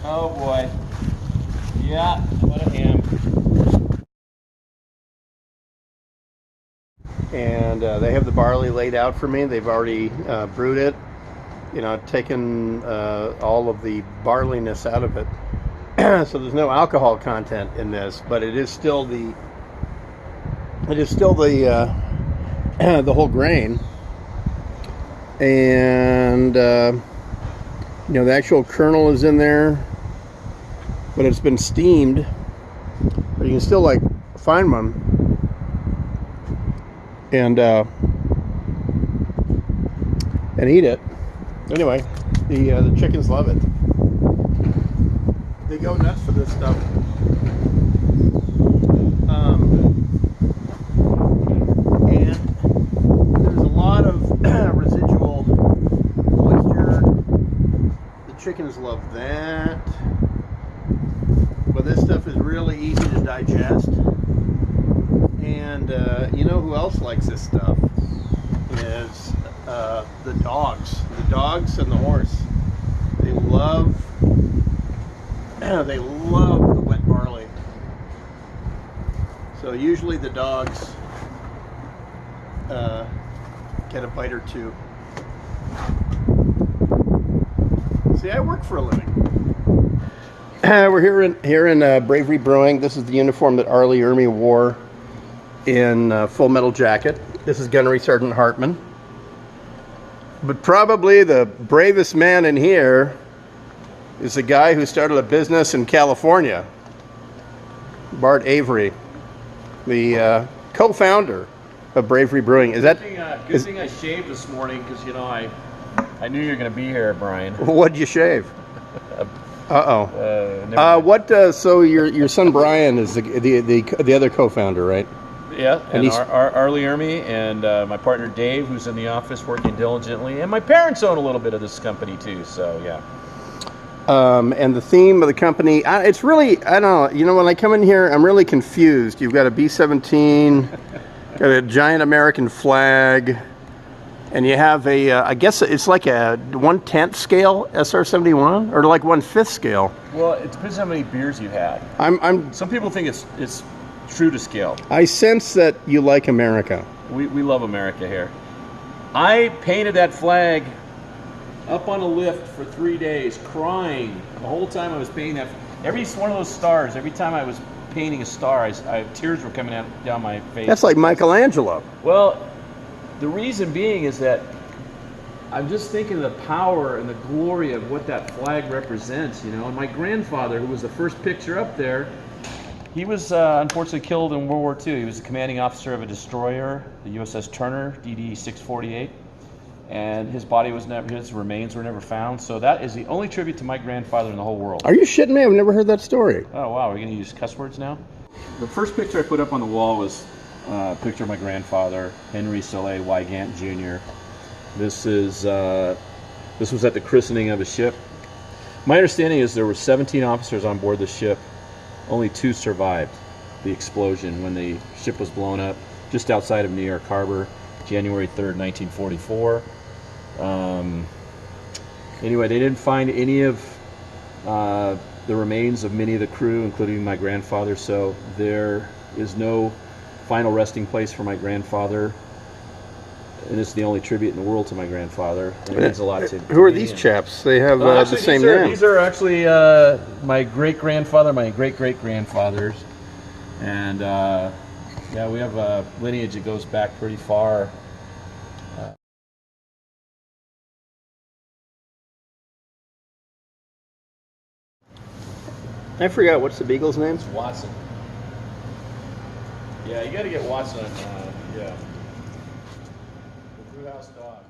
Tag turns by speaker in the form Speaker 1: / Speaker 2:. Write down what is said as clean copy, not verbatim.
Speaker 1: Oh boy. Yeah, what a ham.
Speaker 2: And they have the barley laid out for me. They've already brewed it. You know, taken all of the barleyness out of it. So there's no alcohol content in this, but it is still the the whole grain. And you know, the actual kernel is in there, but it's been steamed. But you can still like find one, and eat it. Anyway, the chickens love it. They go nuts for this stuff. And there's a lot of residual moisture. The chickens love that. But this stuff is really easy to digest. And you know who else likes this stuff? Is the dogs. The dogs and the horse. They love the wet barley. So usually the dogs get a bite or two. See, I work for a living. We're here in Bravery Brewing. This is the uniform that Arlie Ermy wore in Full Metal Jacket. This is Gunnery Sergeant Hartman. But probably the bravest man in here is the guy who started a business in California, Bart Avery, the co-founder of Bravery Brewing. Is that
Speaker 1: good thing I shaved this morning, because you know I knew you were going to be here, Brian.
Speaker 2: What'd you shave? So your son Brian is the other co-founder, right?
Speaker 1: Yeah, and Arlie Ermy and my partner Dave, who's in the office working diligently, and my parents own a little bit of this company too. So yeah.
Speaker 2: And the theme of the company, it's really, I don't know, you know, when I come in here, I'm really confused. You've got a B-17, got a giant American flag, and you have I guess it's like a 1/10 scale SR-71, or like 1/5 scale.
Speaker 1: Well, it depends how many beers you had.
Speaker 2: Some
Speaker 1: people think it's true to scale.
Speaker 2: I sense that you like America.
Speaker 1: We love America here. I painted that flag up on a lift for 3 days, crying the whole time I was painting that. Every one of those stars, every time I was painting a star, tears were coming down my face.
Speaker 2: That's like Michelangelo.
Speaker 1: Well, the reason being is that I'm just thinking of the power and the glory of what that flag represents, you know. And my grandfather, who was the first picture up there, he was unfortunately killed in World War II. He was the commanding officer of a destroyer, the USS Turner, DD 648. And his remains were never found. So that is the only tribute to my grandfather in the whole world.
Speaker 2: Are you shitting me? I've never heard that story.
Speaker 1: Oh, wow. Are we going to use cuss words now? The first picture I put up on the wall was a picture of my grandfather, Henry Soleil Wygant Jr. This was at the christening of a ship. My understanding is there were 17 officers on board the ship. Only 2 survived the explosion when the ship was blown up just outside of New York Harbor, January 3rd, 1944. Anyway, they didn't find any of the remains of many of the crew, including my grandfather, so there is no final resting place for my grandfather. And it's the only tribute in the world to my grandfather. And it means a lot to
Speaker 2: Who are these chaps? They have the same name.
Speaker 1: These are actually my great-grandfather, my great-great-grandfathers. And yeah, we have a lineage that goes back pretty far.
Speaker 2: I forgot, what's the beagle's name?
Speaker 1: It's Watson. Yeah, you got to get Watson on, yeah. The Brewhouse Dog.